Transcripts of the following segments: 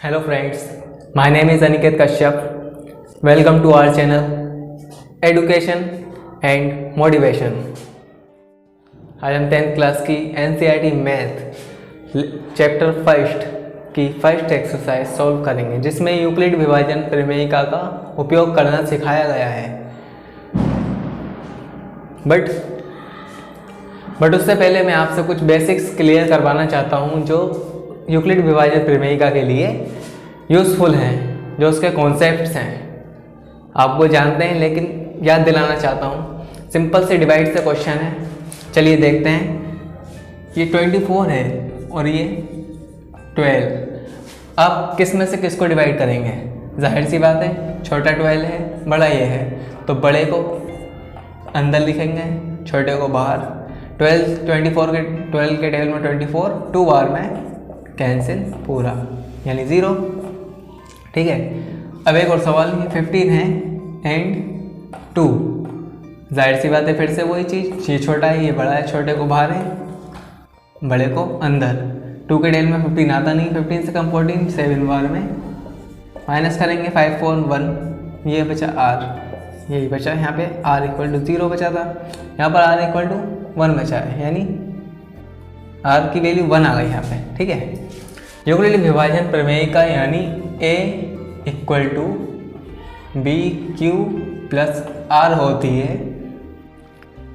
Hello friends, my name is Aniket Kashyap. Welcome to our channel Education and Motivation. आज हम 10th class की NCERT math chapter first की first exercise solve करेंगे, जिसमें Euclid विभाजन प्रमेयिका का उपयोग करना सिखाया गया है। बट उससे पहले मैं आपसे कुछ बेसिक्स क्लियर करवाना चाहता हूँ जो यूक्लिड विभाजन प्रमेयिका के लिए यूज़फुल हैं, जो उसके कॉन्सेप्ट्स हैं। आप वो जानते हैं लेकिन याद दिलाना चाहता हूँ। सिंपल से डिवाइड से क्वेश्चन है, चलिए देखते हैं। ये 24 है और ये 12। आप किस में से किसको डिवाइड करेंगे? जाहिर सी बात है, छोटा 12 है, बड़ा ये है, तो बड़े को अंदर लिखेंगे, छोटे को बाहर। 12 के टेबल में 24, 2 बार में कैंसिल पूरा, यानी 0। ठीक है। अब एक और सवाल, ये 15 है एंड 2। जाहिर सी बात है, फिर से वही चीज़, ये छोटा है, ये बड़ा है, छोटे को बाहर है, बड़े को अंदर। 2 के टेबल में 15 आता नहीं, 15 से कम 14, 7 बार में माइनस करेंगे, 5 4 1, ये बचा r, यही बचा। यहाँ पे r इक्वल टू 0 बचा था, यहाँ पर r इक्वल टू 1 बचा है, यानी r की वैल्यू 1 आ गई यहाँ पे। ठीक है। यूक्लिड विभाजन प्रमेयिका यानी a equal to B Q plus r होती है।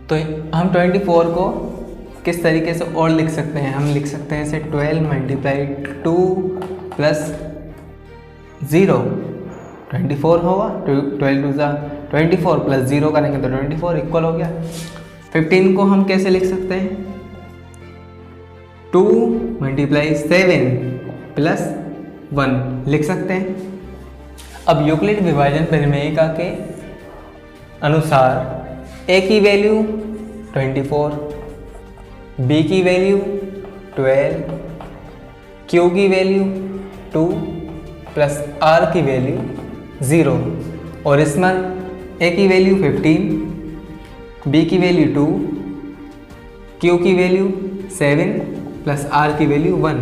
तो हम 24 को किस तरीके से और लिख सकते हैं? हम लिख सकते हैं इसे 12 मल्टीप्लाई 2 प्लस 0, 24 होगा। 12 टू ज़ा 24 प्लस 0 करेंगे तो 24 इक्वल हो गया। 15 को हम कैसे लिख सकते हैं? 2 मल्टीप्लाई 7 प्लस 1 लिख सकते हैं। अब यूक्लिड विभाजन प्रमेयिका के अनुसार a की वैल्यू 24, b की वैल्यू 12, q की वैल्यू 2 प्लस r की वैल्यू 0, और इसमें a की वैल्यू 15, b की वैल्यू 2, q की वैल्यू 7 प्लस r की वैल्यू 1।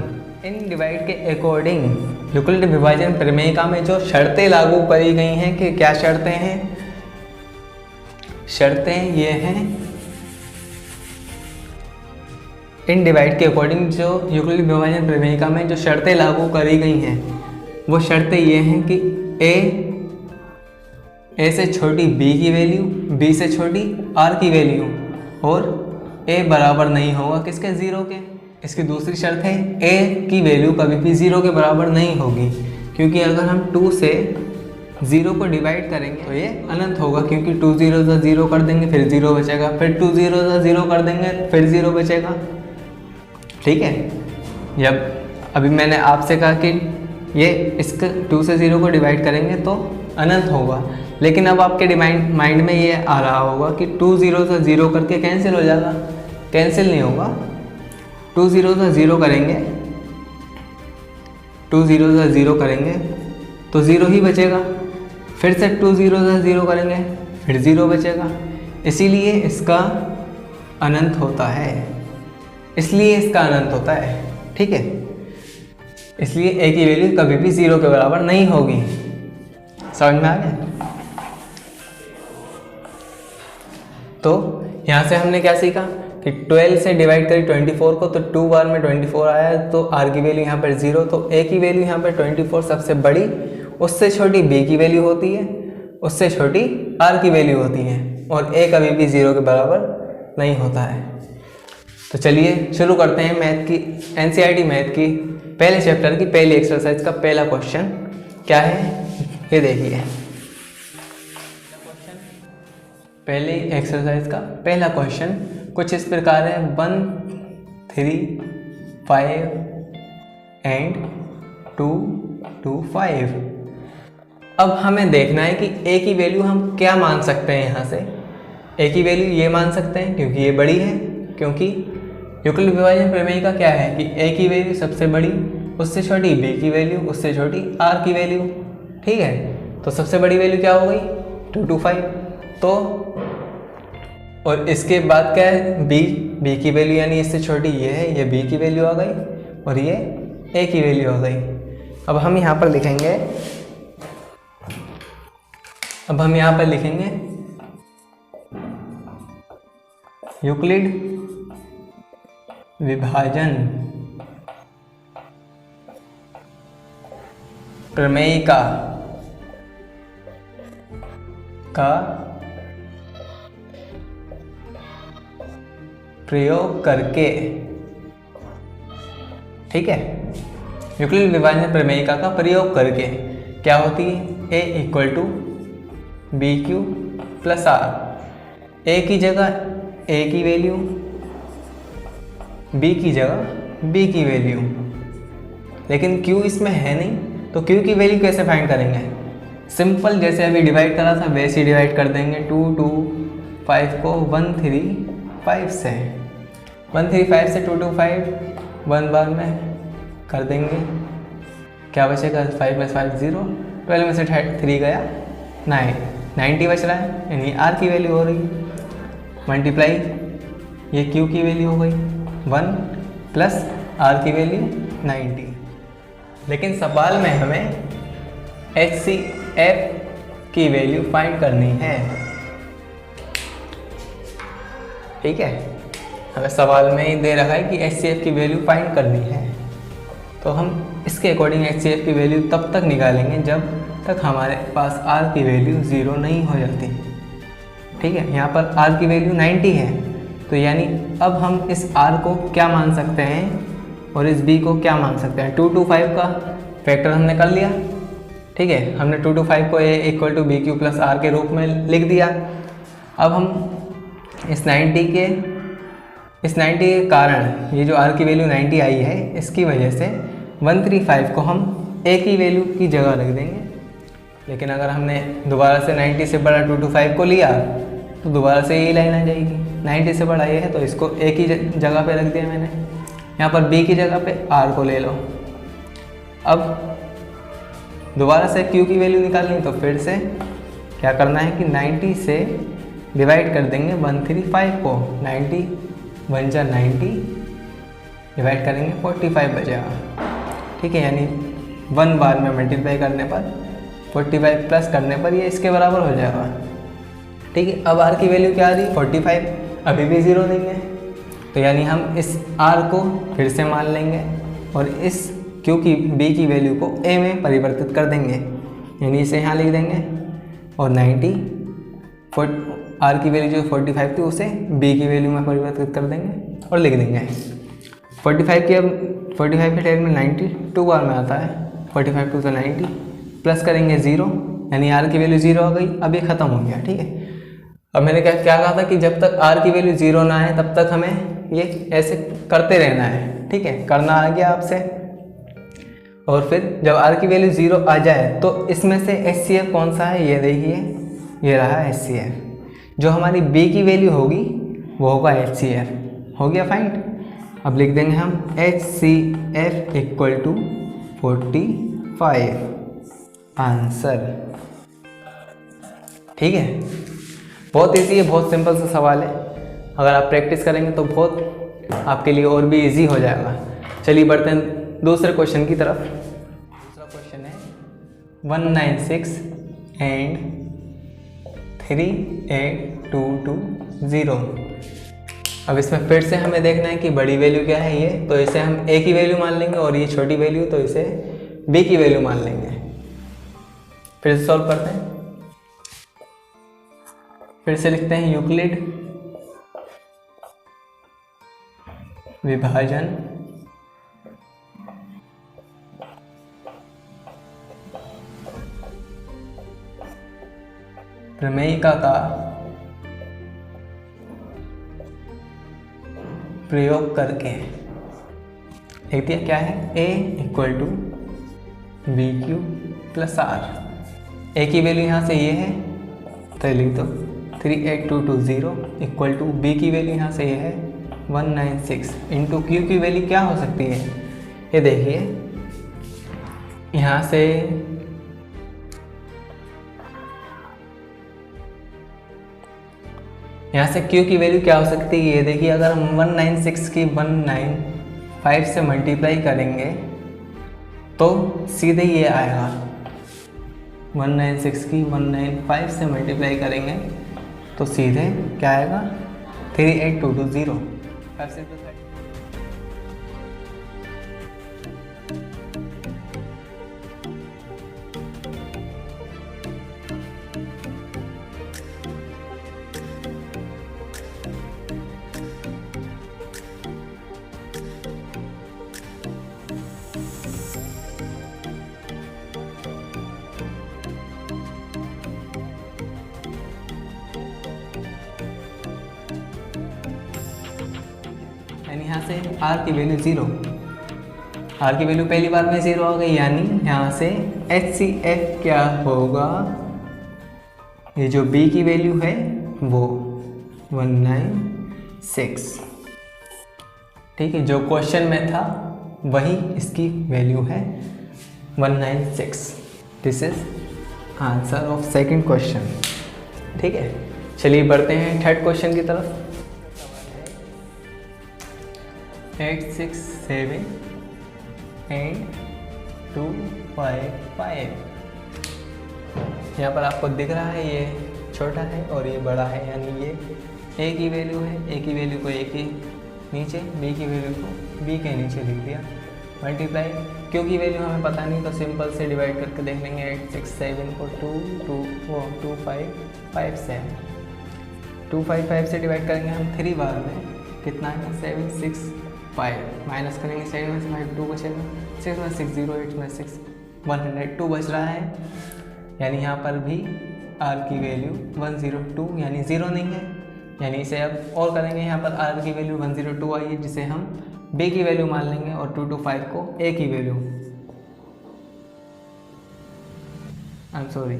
इन डिवाइड के अकॉर्डिंग यूक्लिड विभाजन प्रमेयिका में जो शर्तें लागू करी गई हैं, कि क्या शर्तें हैं? शर्तें ये हैं, इन डिवाइड के अकॉर्डिंग जो यूक्लिड विभाजन प्रमेयिका में जो शर्तें लागू करी गई हैं, वो शर्तें ये हैं कि a से छोटी b की वैल्यू, b से छोटी r की वैल्यू, और a बराबर नहीं होगा किसके? 0 के। इसकी दूसरी शर्त है a की वैल्यू कभी भी 0 के बराबर नहीं होगी, क्योंकि अगर हम 2 से 0 को डिवाइड करेंगे तो ये अनंत होगा, क्योंकि 2 0 से 0 कर देंगे फिर 0 बचेगा, फिर 2 0 से 0 कर देंगे फिर 0 बचेगा। ठीक है। जब अभी मैंने आपसे कहा कि ये इसके 2 से 0 को डिवाइड करेंगे तो अनंत होगा, लेकिन अब आपके माइंड में ये आ रहा होगा कि 2 0 से 0 करके कैंसिल हो जाएगा। कैंसिल नहीं होगा। 2 0 से 0 करेंगे, 2 0 से 0 करेंगे तो 0 ही बचेगा, फिर से 2 0 से 0 करेंगे फिर 0 बचेगा। इसीलिए इसका अनंत होता है, इसलिए इसका अनंत होता है। ठीक है। इसलिए a की वैल्यू कभी भी 0 के बराबर नहीं होगी। समझ में आ गया? तो यहाँ से हमने क्या सीखा कि 12 से डिवाइड करी 24 को, तो 2 बार में 24 आया, तो r की वैल्यू यहाँ पर 0, तो a की वैल्यू यहाँ पर 24 सबसे बड़ी, उससे छोटी b की वैल्यू होती है, उससे छोटी r की वैल्यू होती है, और a कभी भी 0 के बराबर नहीं होता है। तो चलिए शुरू करते हैं मैथ की, NCERT मैथ की पहले चैप्टर की पहली एक्सरसाइज का पहला क्वेश्चन। क्या है ये देखिए। पहली एक्सरसाइज का पहला क्वेश्चन कुछ इस प्रकार है। 1 3 5 एंड 2 2 5। अब हमें देखना है कि a की वैल्यू हम क्या मान सकते हैं। यहाँ से a की वैल्यू ये मान सकते हैं क्योंकि ये बड़ी है, क्योंकि यूक्लिड विभाजन प्रमेयिका क्या है कि a की वैल्यू सबसे बड़ी, उससे छोटी b की वैल्यू, उससे छोटी r की वैल्यू। ठीक है। तो सबसे बड़ी वैल्यू क्या हो गई? 2 2 5। तो और इसके बाद क्या है? b की वैल्यू, यानी इससे छोटी ये है, ये b की वैल्यू आ गई, और ये a की वैल्यू आ गई। अब हम यहाँ पर लिखेंगे यूक्लिड विभाजन प्रमेय का प्रयोग करके, ठीक है, यूक्लिड विभाजन प्रमेयिका का प्रयोग करके क्या होती है, a equal to B Q plus r. A की जगह a की वैल्यू, b की जगह b की वैल्यू, लेकिन q इसमें है नहीं, तो q की वैल्यू कैसे फाइंड करेंगे? सिंपल, जैसे अभी डिवाइड करा था वैसे ही डिवाइड कर देंगे। 2 2 5 को 1 3 5 से 1 3 5 से 2 2 5 1 बार में कर देंगे, क्या बचेगा? 5 + 5 0, 12 में से 3 गया 9, 90 बच रहा है, यानी r की वैल्यू हो रही मल्टीप्लाई, ये q की वैल्यू हो गई 1 प्लस r की वैल्यू 90। लेकिन सवाल में हमें HCF की वैल्यू फाइंड करनी है, ठीक है, हमें सवाल में ही दे रखा है कि HCF की वैल्यू फाइंड करनी है। तो हम इसके अकॉर्डिंग HCF की वैल्यू तब तक निकालेंगे जब तक हमारे पास R की वैल्यू 0 नहीं हो जाती, ठीक है। यहाँ पर R की वैल्यू 90 है, तो यानी अब हम इस R को क्या मान सकते हैं और इस B को क्या मान सकते हैं? 2 2 5 का फैक्टर हमने कर लिया, ठीक है, हमने 2 2 5 को a equal to B Q plus R के रूप में लिख दिया। अब हम इस 90 के कारण ये जो r की वैल्यू 90 आई है, इसकी वजह से 135 को हम a की वैल्यू की जगह रख देंगे। लेकिन अगर हमने दोबारा से 90 से बड़ा 2 2 5 को लिया तो दोबारा से यही लाइन आ जाएगी। 90 से बड़ा ये है तो इसको a की जगह पे रख दिया मैंने, यहाँ पर b की जगह पे r को ले लो। अब दोबारा से q की वैल्यू निकालनी, तो फिर से क्या करना है कि 90 से डिवाइड कर देंगे 135 को, 90 1 जा 90 डिवाइड करेंगे 45 बचेगा, ठीक है, यानी 1 बार में मल्टीप्लाई करने पर 45 प्लस करने पर ये इसके बराबर हो जाएगा, ठीक है। अब r की वैल्यू क्या आ रही? 45, अभी भी 0 नहीं है, तो यानी हम इस r को फिर से मान लेंगे और इस q की b की वैल्यू को a में परिवर्तित कर देंगे, यानी इसे यहाँ लिख देंगे और 90 r की वैल्यू जो 45 थी उसे b की वैल्यू में परिवर्तित कर देंगे और लिख देंगे 45 की। अब 45 के टेबल में 90 2 बार में आता है, 45 2 तो 90 प्लस करेंगे 0, यानी r की वैल्यू 0 आ गई। अब ये ख़त्म हो गया, ठीक है। अब मैंने क्या कहा था कि जब तक r की वैल्यू 0 ना आए तब तक हमें ये ऐसे करते रहना है, ठीक है, करना आ गया आपसे। और फिर जब r की वैल्यू 0 आ जाए तो इसमें से HCF कौन सा है, ये देखिए, ये रहा HCF। जो हमारी b की वैल्यू होगी वो होगा HCF, हो गया फाइंड। अब लिख देंगे हम HCF इक्वल टू 45 आंसर, ठीक है। बहुत ईजी है, बहुत सिंपल सा सवाल है, अगर आप प्रैक्टिस करेंगे तो बहुत आपके लिए और भी ईजी हो जाएगा। चलिए बढ़ते हैं दूसरे क्वेश्चन की तरफ। दूसरा क्वेश्चन है 196 एंड 38220। अब इसमें फिर से हमें देखना है कि बड़ी वैल्यू क्या है ये, तो इसे हम a की वैल्यू मान लेंगे और ये छोटी वैल्यू तो इसे b की वैल्यू मान लेंगे। फिर से सॉल्व करते हैं, फिर से लिखते हैं यूक्लिड विभाजन प्रमेयिका का प्रयोग करके लिख दिया क्या है, a equal to B Q plus r. A की वैल्यू यहाँ से ये है तो लिख दो 38220 इक्वल टू बी की वैल्यू यहाँ से ये है 196 इंटू क्यू की वैल्यू क्या हो सकती है, ये देखिए यहाँ से Q की वैल्यू क्या हो सकती है, ये देखिए अगर हम 196 की 195 से मल्टीप्लाई करेंगे तो सीधे ये आएगा 196 की 195 से मल्टीप्लाई करेंगे तो सीधे क्या आएगा 38220। यानी यहाँ से r की वैल्यू 0, r की वैल्यू पहली बार में 0 आ गई, यानी यहाँ से HCF क्या होगा, ये जो b की वैल्यू है वो 196। ठीक है, जो क्वेश्चन में था वही इसकी वैल्यू है 196। This is answer of second question. ठीक है, चलिए बढ़ते हैं थर्ड क्वेश्चन की तरफ। 867 एंड 255। यहाँ पर आपको दिख रहा है ये छोटा है और ये बड़ा है, यानी ये a की वैल्यू है, a की वैल्यू को a के नीचे, b की वैल्यू को b के नीचे लिख दिया। मल्टीप्लाई, क्योंकि वैल्यू हमें पता नहीं तो सिंपल से डिवाइड करके देख लेंगे। 867 को 255 से डिवाइड करेंगे हम 3 बार में, कितना है 765, माइनस करेंगे 7 में 5 2 बचेगा, 6 में 6 0, 8 में 6 102 बच रहा है। यानी यहाँ पर भी r की वैल्यू 102 यानी 0 नहीं है, यानी इसे अब और करेंगे। यहाँ पर r की वैल्यू 102 आई है, जिसे हम b की वैल्यू मान लेंगे और 225 को a की वैल्यू, आई एम सॉरी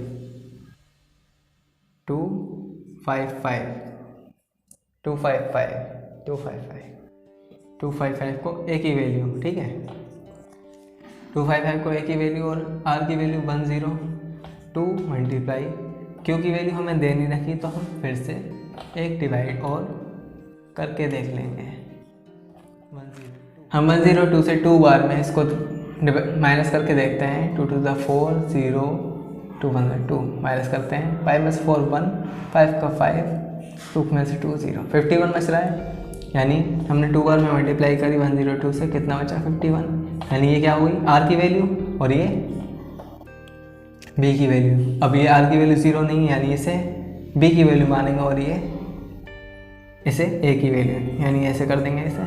255 को a की वैल्यू। ठीक है, 255 को a की वैल्यू और r की वैल्यू 102 मल्टीप्लाई, क्योंकि वैल्यू हमें दे नहीं रखी तो हम फिर से एक डिवाइड और करके देख लेंगे। हम 102 से 2 बार में इसको माइनस करके देखते हैं। 2 to the 4 0 2 1 2 माइनस करते हैं, 5 में से 4 1, 5 का 5, 2 में से 2 0, 51 बच रहा है। यानी हमने 2 बार में मल्टीप्लाई करी 102 से, कितना बचा 51। यानी ये क्या हुई r की वैल्यू और ये b की वैल्यू। अब ये r की वैल्यू 0 नहीं है, यानी इसे b की वैल्यू मानेंगे और ये इसे a की वैल्यू, यानी ऐसे कर देंगे। इसे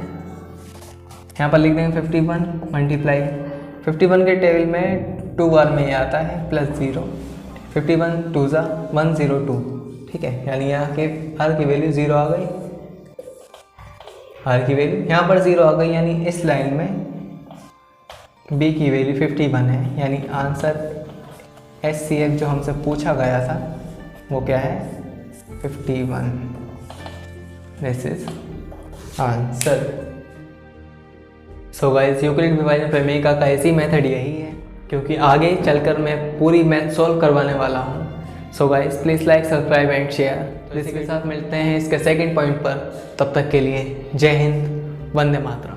यहाँ पर लिख देंगे 51 मल्टीप्लाई, 51 के टेबल में 2 बार में ये आता है +0, 51 2 ज़ा 102। ठीक है, यानी यहाँ के r की वैल्यू 0 आ गई, r की वैल्यू यहाँ पर 0 आ गई, यानी इस लाइन में b की वैल्यू 51 है। यानी आंसर HCF जो हमसे पूछा गया था वो क्या है 51। This is answer. So guys, Euclid विभाजन प्रमेय का ऐसी मेथड यही है, क्योंकि आगे चलकर मैं पूरी मैथ सॉल्व करवाने वाला हूँ। So guys, please like subscribe and share. तो इसी के साथ मिलते हैं इसके सेकंड पॉइंट पर, तब तक के लिए जय हिंद, वंदे मातरम।